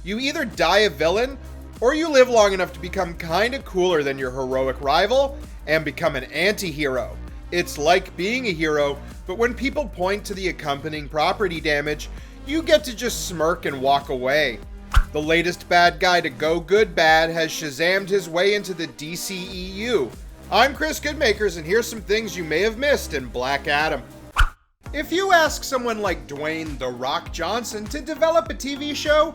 You either die a villain, or you live long enough to become kinda cooler than your heroic rival and become an anti-hero. It's like being a hero, but when people point to the accompanying property damage, you get to just smirk and walk away. The latest bad guy to go good bad has Shazamed his way into the DCEU. I'm Chris Goodmakers, and here's some things you may have missed in Black Adam. If you ask someone like Dwayne "The Rock" Johnson to develop a TV show,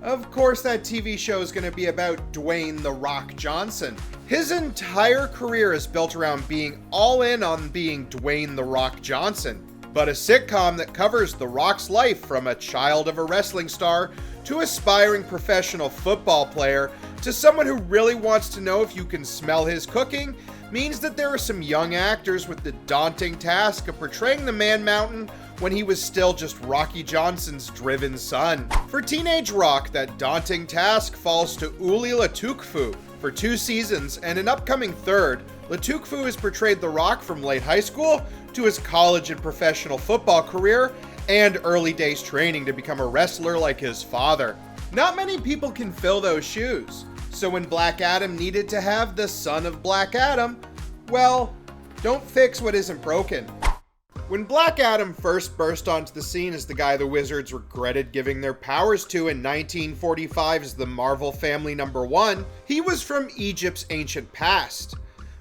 of course that TV show is going to be about Dwayne "The Rock" Johnson. His entire career is built around being all in on being Dwayne "The Rock" Johnson. But a sitcom that covers The Rock's life from a child of a wrestling star to aspiring professional football player to someone who really wants to know if you can smell his cooking means that there are some young actors with the daunting task of portraying the Man Mountain when he was still just Rocky Johnson's driven son. For Teenage Rock, that daunting task falls to Uli Latukfu. For 2 seasons and an upcoming third, Latukfu has portrayed The Rock from late high school to his college and professional football career and early days training to become a wrestler like his father. Not many people can fill those shoes, so when Black Adam needed to have the son of Black Adam, well, don't fix what isn't broken. When Black Adam first burst onto the scene as the guy the Wizards regretted giving their powers to in 1945's The Marvel Family #1, he was from Egypt's ancient past.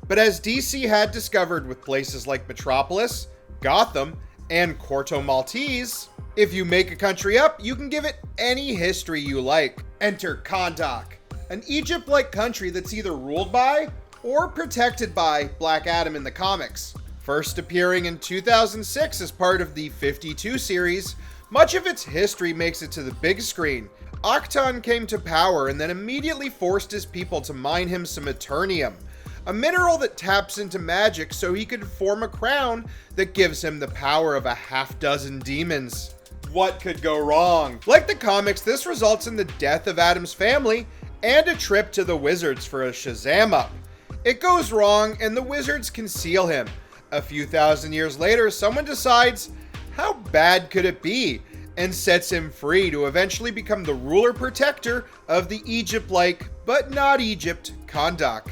But as DC had discovered with places like Metropolis, Gotham, and Corto Maltese, if you make a country up, you can give it any history you like. Enter Khandaq, an Egypt-like country that's either ruled by or protected by Black Adam in the comics. First appearing in 2006 as part of the 52 series, much of its history makes it to the big screen. Octon came to power and then immediately forced his people to mine him some Eternium, a mineral that taps into magic so he could form a crown that gives him the power of a half-dozen demons. What could go wrong? Like the comics, this results in the death of Adam's family and a trip to the Wizards for a Shazam up. It goes wrong and the Wizards conceal him. A few thousand years later, someone decides, how bad could it be? And sets him free to eventually become the ruler protector of the Egypt-like, but not Egypt, Khandaq.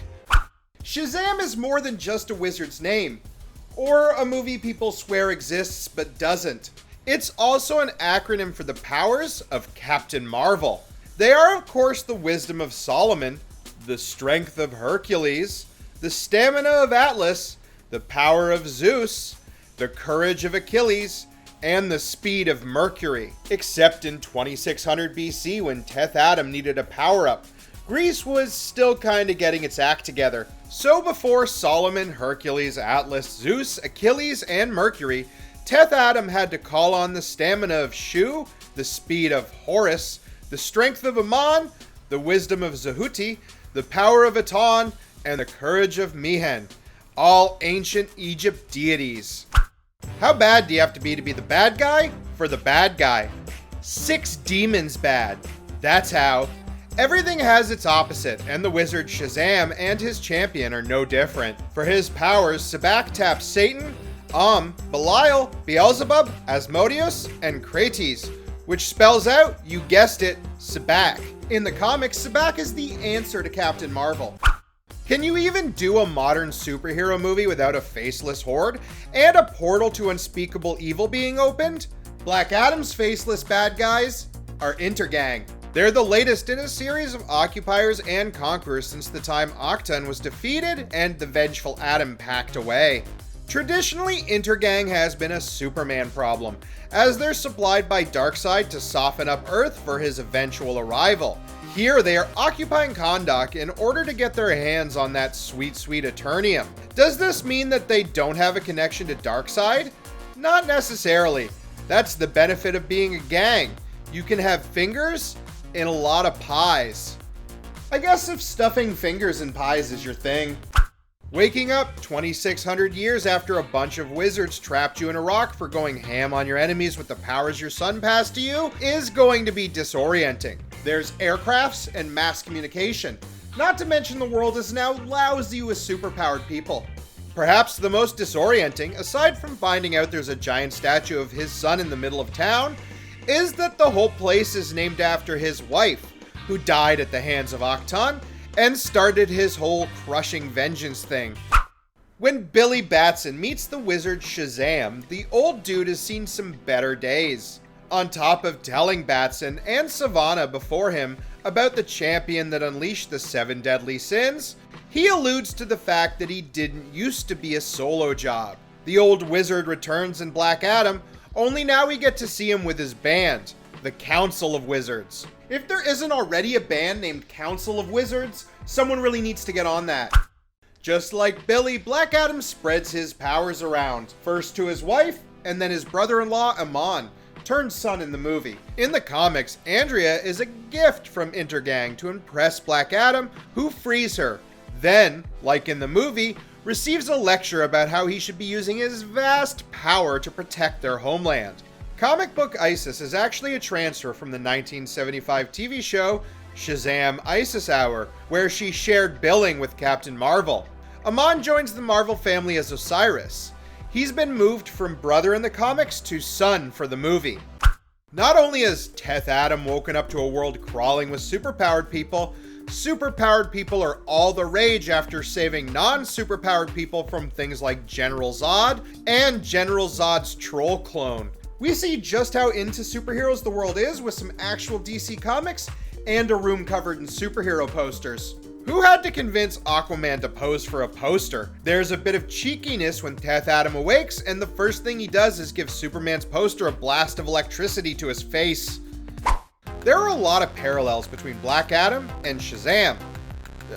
Shazam is more than just a wizard's name, or a movie people swear exists but doesn't. It's also an acronym for the powers of Captain Marvel. They are, of course, the wisdom of Solomon, the strength of Hercules, the stamina of Atlas, the power of Zeus, the courage of Achilles, and the speed of Mercury. Except in 2600 BC when Nth Adam needed a power-up, Greece was still kinda getting its act together. So before Solomon, Hercules, Atlas, Zeus, Achilles, and Mercury, Nth Adam had to call on the stamina of Shu, the speed of Horus, the strength of Ammon, the wisdom of Zehuti, the power of Aton, and the courage of Mihen, all ancient Egypt deities. How bad do you have to be the bad guy for the bad guy? 6 demons bad. That's how. Everything has its opposite, and the wizard Shazam and his champion are no different. For his powers, Sabbac taps Satan, Belial, Beelzebub, Asmodeus, and Krates, which spells out, you guessed it, Sabbac. In the comics, Sabbac is the answer to Captain Marvel. Can you even do a modern superhero movie without a faceless horde and a portal to unspeakable evil being opened? Black Adam's faceless bad guys are Intergang. They're the latest in a series of occupiers and conquerors since the time Octon was defeated and the vengeful Adam packed away. Traditionally, Intergang has been a Superman problem, as they're supplied by Darkseid to soften up Earth for his eventual arrival. Here, they are occupying Khandaq in order to get their hands on that sweet, sweet Eternium. Does this mean that they don't have a connection to Darkseid? Not necessarily. That's the benefit of being a gang. You can have fingers in a lot of pies. I guess if stuffing fingers in pies is your thing. Waking up 2600 years after a bunch of wizards trapped you in a rock for going ham on your enemies with the powers your son passed to you is going to be disorienting. There's aircrafts and mass communication, not to mention the world is now lousy with superpowered people. Perhaps the most disorienting, aside from finding out there's a giant statue of his son in the middle of town, is that the whole place is named after his wife, who died at the hands of Octon and started his whole crushing vengeance thing. When Billy Batson meets the wizard Shazamed, the old dude has seen some better days. On top of telling Batson and Sivana before him about the champion that unleashed the 7 deadly sins, he alludes to the fact that he didn't used to be a solo job. The old wizard returns in Black Adam, only now we get to see him with his band, the Council of Wizards. If there isn't already a band named Council of Wizards, someone really needs to get on that. Just like Billy, Black Adam spreads his powers around, first to his wife, and then his brother-in-law Amon, turned son in the movie. In the comics, Andrea is a gift from Intergang to impress Black Adam, who frees her. Then, like in the movie, receives a lecture about how he should be using his vast power to protect their homeland. Comic book Isis is actually a transfer from the 1975 TV show Shazam! Isis Hour, where she shared billing with Captain Marvel. Amon joins the Marvel family as Osiris. He's been moved from brother in the comics to son for the movie. Not only has Nth Adam woken up to a world crawling with superpowered people are all the rage after saving non-superpowered people from things like General Zod and General Zod's troll clone. We see just how into superheroes the world is with some actual DC comics and a room covered in superhero posters. Who had to convince Aquaman to pose for a poster? There's a bit of cheekiness when Nth Adam awakes, and the first thing he does is give Superman's poster a blast of electricity to his face. There are a lot of parallels between Black Adam and Shazam.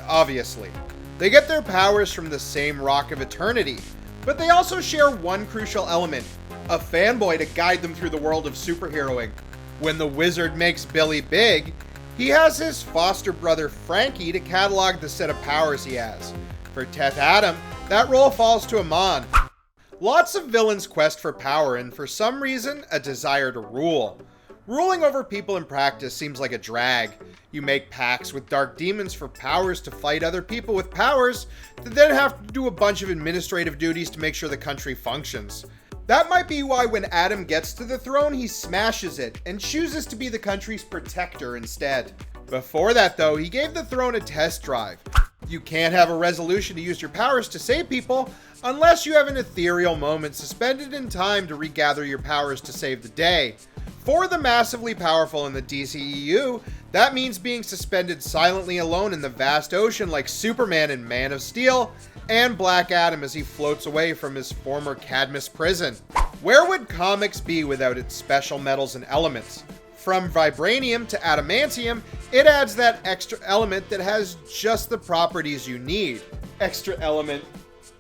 Obviously. They get their powers from the same Rock of Eternity, but they also share one crucial element, a fanboy to guide them through the world of superheroing. When the wizard makes Billy big, he has his foster brother Frankie to catalog the set of powers he has. For Nth Adam, that role falls to Amon. Lots of villains quest for power and for some reason, a desire to rule. Ruling over people in practice seems like a drag. You make pacts with dark demons for powers to fight other people with powers that then have to do a bunch of administrative duties to make sure the country functions. That might be why when Adam gets to the throne, he smashes it and chooses to be the country's protector instead. Before that though, he gave the throne a test drive. You can't have a resolution to use your powers to save people unless you have an ethereal moment suspended in time to regather your powers to save the day. For the massively powerful in the DCEU, that means being suspended silently alone in the vast ocean like Superman in Man of Steel, and Black Adam as he floats away from his former Cadmus prison. Where would comics be without its special metals and elements? From vibranium to adamantium, it adds that extra element that has just the properties you need. Extra element.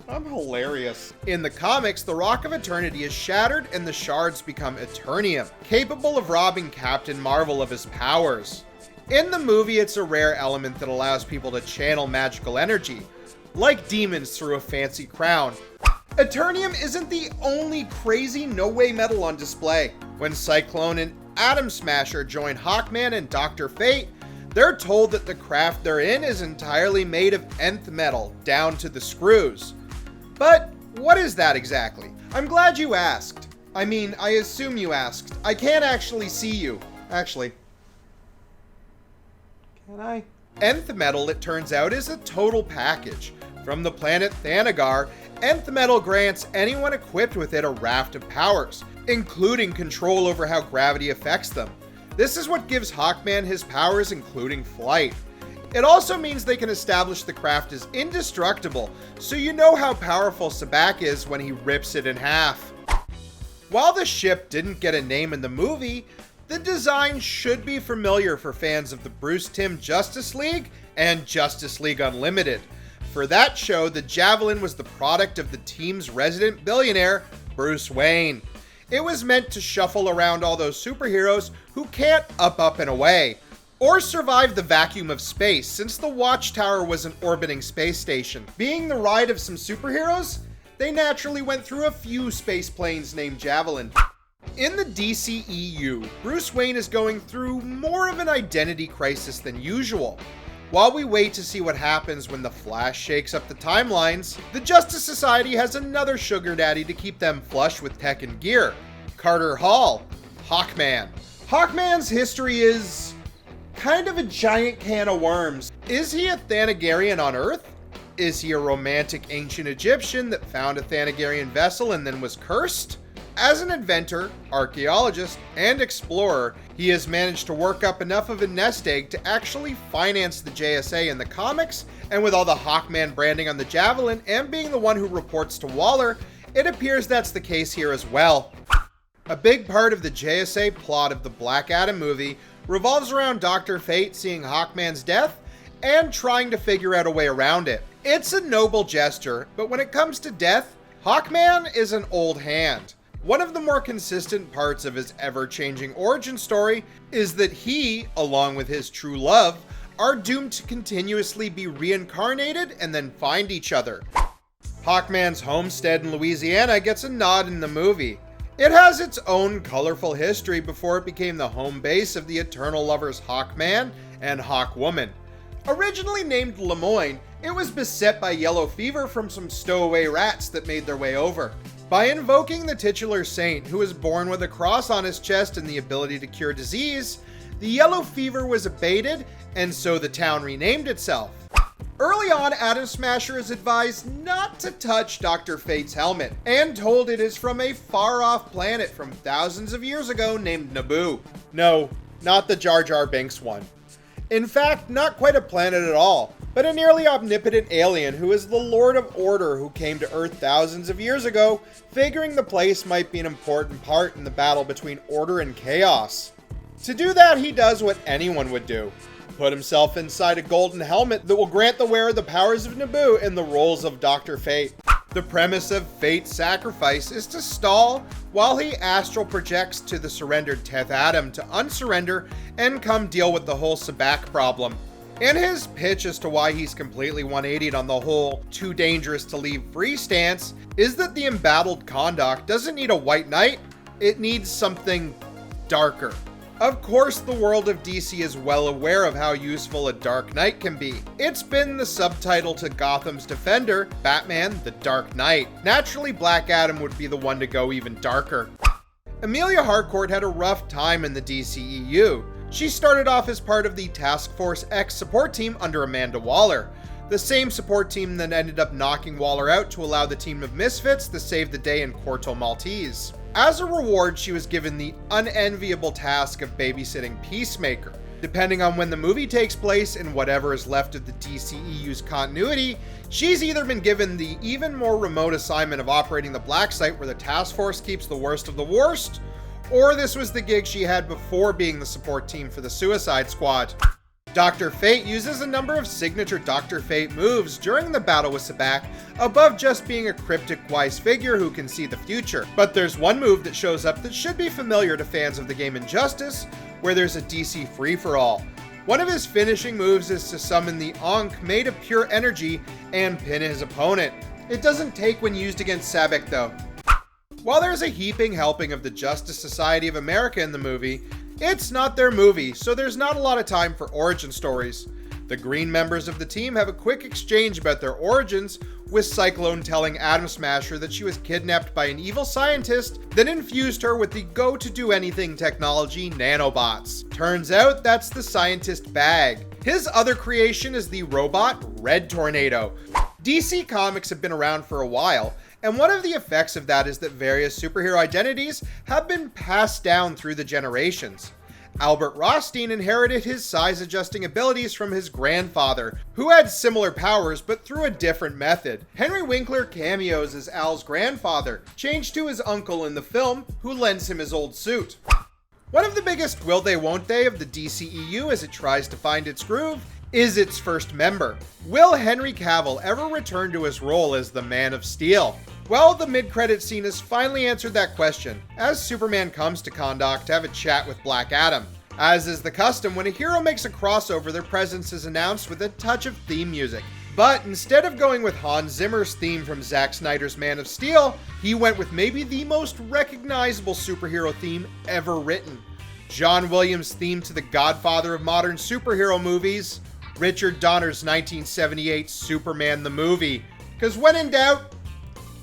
I'm hilarious. In the comics, the Rock of Eternity is shattered and the shards become Eternium, capable of robbing Captain Marvel of his powers. In the movie, it's a rare element that allows people to channel magical energy, like demons through a fancy crown. Eternium isn't the only crazy no-way metal on display. When Cyclone and Atom Smasher join Hawkman and Dr. Fate, they're told that the craft they're in is entirely made of Nth Metal, down to the screws. But what is that exactly? I'm glad you asked. I mean, I assume you asked. I can't actually see you. Actually. Can I? Nth Metal, it turns out, is a total package. From the planet Thanagar, Nth Metal grants anyone equipped with it a raft of powers, including control over how gravity affects them. This is what gives Hawkman his powers, including flight. It also means they can establish the craft as indestructible, so you know how powerful Sabbac is when he rips it in half. While the ship didn't get a name in the movie, the design should be familiar for fans of the Bruce Timm Justice League and Justice League Unlimited. For that show, the Javelin was the product of the team's resident billionaire, Bruce Wayne. It was meant to shuffle around all those superheroes who can't up and away, or survive the vacuum of space, since the Watchtower was an orbiting space station. Being the ride of some superheroes, they naturally went through a few space planes named Javelin. In the DCEU, Bruce Wayne is going through more of an identity crisis than usual. While we wait to see what happens when the Flash shakes up the timelines, the Justice Society has another sugar daddy to keep them flush with tech and gear. Carter Hall, Hawkman. Hawkman's history is kind of a giant can of worms. Is he a Thanagarian on Earth? Is he a romantic ancient Egyptian that found a Thanagarian vessel and then was cursed? As an inventor, archaeologist, and explorer, he has managed to work up enough of a nest egg to actually finance the JSA in the comics, and with all the Hawkman branding on the Javelin and being the one who reports to Waller, it appears that's the case here as well. A big part of the JSA plot of the Black Adam movie revolves around Dr. Fate seeing Hawkman's death and trying to figure out a way around it. It's a noble gesture, but when it comes to death, Hawkman is an old hand. One of the more consistent parts of his ever-changing origin story is that he, along with his true love, are doomed to continuously be reincarnated and then find each other. Hawkman's homestead in Louisiana gets a nod in the movie. It has its own colorful history before it became the home base of the Eternal Lovers Hawkman and Hawkwoman. Originally named Lemoyne, it was beset by yellow fever from some stowaway rats that made their way over. By invoking the titular saint, who was born with a cross on his chest and the ability to cure disease, the yellow fever was abated, and so the town renamed itself. Early on, Atom Smasher is advised not to touch Dr. Fate's helmet, and told it is from a far-off planet from thousands of years ago named Naboo. No, not the Jar Jar Binks one. In fact, not quite a planet at all, but a nearly omnipotent alien who is the Lord of Order who came to Earth thousands of years ago, figuring the place might be an important part in the battle between order and chaos. To do that, he does what anyone would do. Put himself inside a golden helmet that will grant the wearer the powers of Naboo and the roles of Dr. Fate. The premise of Fate's sacrifice is to stall while he astral projects to the surrendered 10th Atom to unsurrender and come deal with the whole Sabbac problem. And his pitch as to why he's completely 180'd on the whole too dangerous to leave free stance is that the embattled Khandaq doesn't need a white knight, it needs something darker. Of course, the world of DC is well aware of how useful a Dark Knight can be. It's been the subtitle to Gotham's Defender, Batman the Dark Knight. Naturally, Black Adam would be the one to go even darker. Emelia Harcourt had a rough time in the DCEU. She started off as part of the Task Force X support team under Amanda Waller, the same support team that ended up knocking Waller out to allow the team of Misfits to save the day in Corto Maltese. As a reward, she was given the unenviable task of babysitting Peacemaker. Depending on when the movie takes place and whatever is left of the DCEU's continuity, she's either been given the even more remote assignment of operating the Black Site where the task force keeps the worst of the worst, or this was the gig she had before being the support team for the Suicide Squad. Dr. Fate uses a number of signature Dr. Fate moves during the battle with Sabbac, above just being a cryptic wise figure who can see the future. But there's one move that shows up that should be familiar to fans of the game Injustice, where there's a DC free-for-all. One of his finishing moves is to summon the Ankh made of pure energy and pin his opponent. It doesn't take when used against Sabbac though. While there's a heaping helping of the Justice Society of America in the movie, it's not their movie, so there's not a lot of time for origin stories. The Green members of the team have a quick exchange about their origins, with Cyclone telling Atom Smasher that she was kidnapped by an evil scientist that infused her with the go-to-do-anything technology nanobots. Turns out that's the scientist Bag. His other creation is the robot Red Tornado. DC Comics have been around for a while, and one of the effects of that is that various superhero identities have been passed down through the generations. Albert Rothstein inherited his size-adjusting abilities from his grandfather, who had similar powers but through a different method. Henry Winkler cameos as Al's grandfather, changed to his uncle in the film, who lends him his old suit. One of the biggest will they won't they of the DCEU as it tries to find its groove is its first member. Will Henry Cavill ever return to his role as the Man of Steel? Well, the mid-credit scene has finally answered that question, as Superman comes to Khandaq to have a chat with Black Adam. As is the custom, when a hero makes a crossover, their presence is announced with a touch of theme music. But instead of going with Hans Zimmer's theme from Zack Snyder's Man of Steel, he went with maybe the most recognizable superhero theme ever written. John Williams' theme to the godfather of modern superhero movies, Richard Donner's 1978 Superman the Movie. Because when in doubt,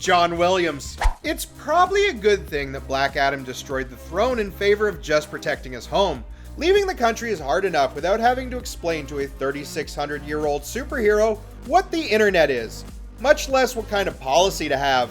John Williams. It's probably a good thing that Black Adam destroyed the throne in favor of just protecting his home. Leaving the country is hard enough without having to explain to a 3,600-year-old superhero what the internet is, much less what kind of policy to have.